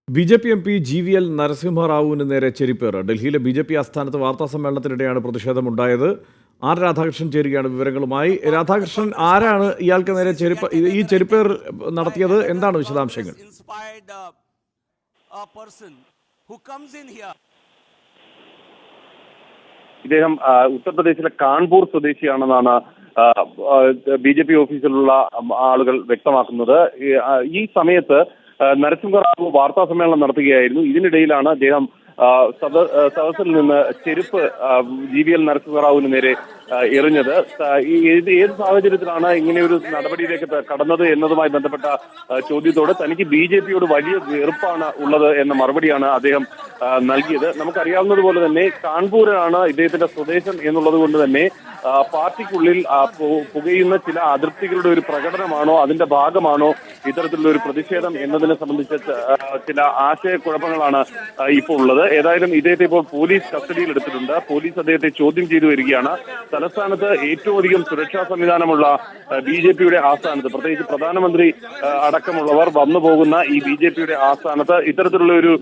BJP. M P GVL നരസിംഹറാവുവിന് നേരെ ചെരിപ്പേറ്. ഡൽഹിയിലെ BJP. ആസ്ഥാനത്ത് വാർത്താ സമ്മേളനത്തിനിടെയാണ് പ്രതിഷേധമുണ്ടായത്. ആർ രാധാകൃഷ്ണൻ ചേരുകയാണ് വിവരങ്ങളുമായി. രാധാകൃഷ്ണൻ, ആരാണ് ഇയാൾക്ക് നേരെ ഈ ചെരിപ്പേർ നടത്തിയത്? എന്താണ് വിശദാംശങ്ങൾ? ഇദ്ദേഹം ഉത്തർപ്രദേശിലെ കാൺപൂർ സ്വദേശിയാണെന്നാണ് BJP ഓഫീസിലുള്ള ആളുകൾ വ്യക്തമാക്കുന്നത്. ഈ സമയത്ത് നരസിംഹറാവു വാർത്താ സമ്മേളനം നടത്തുകയായിരുന്നു. ഇതിനിടയിലാണ് അദ്ദേഹം സദസ്സിൽ നിന്ന് ചെരുപ്പ് GVL നരസിംഹറാവുവിന് നേരെ എറിഞ്ഞത്. ഏത് സാഹചര്യത്തിലാണ് ഇങ്ങനെയൊരു നടപടിയിലേക്ക് കടന്നത് എന്നതുമായി ബന്ധപ്പെട്ട ചോദ്യത്തോട് തനിക്ക് BJPയോട് വലിയ വെറുപ്പാണ് ഉള്ളത് എന്ന മറുപടിയാണ് അദ്ദേഹം നൽകിയത്. നമുക്കറിയാവുന്നതുപോലെ തന്നെ കാൺപൂരാണ് ഇദ്ദേഹത്തിന്റെ സ്വദേശം എന്നുള്ളത് കൊണ്ട് തന്നെ പാർട്ടിക്കുള്ളിൽ പുകയുന്ന ചില അതൃപ്തികളുടെ ഒരു പ്രകടനമാണോ, അതിന്റെ ഭാഗമാണോ ഇത്തരത്തിലുള്ള ഒരു പ്രതിഷേധം എന്നതിനെ സംബന്ധിച്ച് ചില ആശയക്കുഴപ്പങ്ങളാണ് ഇപ്പോൾ ഉള്ളത്. ഏതായാലും ഇദ്ദേഹത്തെ ഇപ്പോൾ പോലീസ് കസ്റ്റഡിയിൽ എടുത്തിട്ടുണ്ട്. പോലീസ് അദ്ദേഹത്തെ ചോദ്യം ചെയ്തു വരികയാണ്. തലസ്ഥാനത്ത് ഏറ്റവും അധികം സുരക്ഷാ സംവിധാനമുള്ള BJPയുടെ ആസ്ഥാനത്ത്, പ്രത്യേകിച്ച് പ്രധാനമന്ത്രി അടക്കമുള്ളവർ വന്നു പോകുന്ന ഈ BJPയുടെ ആസ്ഥാനത്ത് ഇത്തരത്തിലുള്ള ഒരു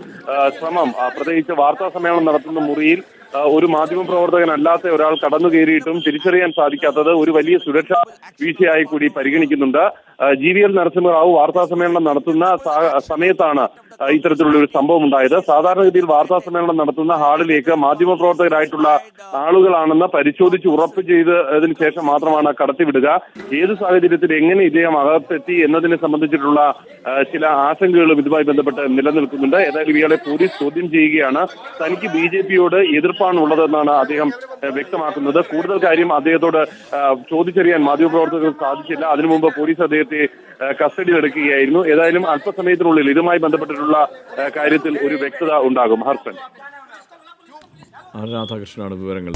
ശ്രമം, പ്രത്യേകിച്ച് വാർത്താ സമ്മേളനം നടത്തുന്ന മുറിയിൽ ഒരു മാധ്യമപ്രവർത്തകനല്ലാത്ത ഒരാൾ കടന്നു കയറിയിട്ടും തിരിച്ചറിയാൻ സാധിക്കാത്തത് ഒരു വലിയ സുരക്ഷാ വീഴ്ചയായി കൂടി പരിഗണിക്കുന്നുണ്ട്. GVL നരസിംഹറാവു വാർത്താ സമ്മേളനം നടത്തുന്ന സമയത്താണ് ഇത്തരത്തിലുള്ള ഒരു സംഭവം ഉണ്ടായത്. സാധാരണഗതിയിൽ വാർത്താ സമ്മേളനം നടത്തുന്ന ഹാളിലേക്ക് മാധ്യമപ്രവർത്തകരായിട്ടുള്ള ആളുകളാണെന്ന് പരിശോധിച്ച് ഉറപ്പ് ചെയ്തതിനു ശേഷം മാത്രമാണ് കടത്തിവിടുക. ഏത് സാഹചര്യത്തിൽ എങ്ങനെ ഇദ്ദേഹം അകത്തെത്തി എന്നതിനെ സംബന്ധിച്ചിട്ടുള്ള ചില ആശങ്കകളും ഇതുമായി ബന്ധപ്പെട്ട് നിലനിൽക്കുന്നുണ്ട്. ഏതായാലും ഇയാളെ പോലീസ് ചോദ്യം ചെയ്യുകയാണ്. തനിക്ക് BJPയോട് എതിർപ്പാണുള്ളതെന്നാണ് അദ്ദേഹം വ്യക്തമാക്കുന്നത്. കൂടുതൽ കാര്യം അദ്ദേഹത്തോട് ചോദിച്ചറിയാൻ മാധ്യമപ്രവർത്തകർക്ക് സാധിച്ചില്ല. അതിനു മുമ്പ് പോലീസ് അദ്ദേഹത്തെ കസ്റ്റഡിയിലെടുക്കുകയായിരുന്നു. ഏതായാലും അല്പസമയത്തിനുള്ളിൽ ഇതുമായി ബന്ധപ്പെട്ടിട്ടുള്ള കാര്യത്തിൽ ഒരു വ്യക്തത ഉണ്ടാകും. ഹർഷൻ. രാധാകൃഷ്ണനാണ് വിവരങ്ങൾ.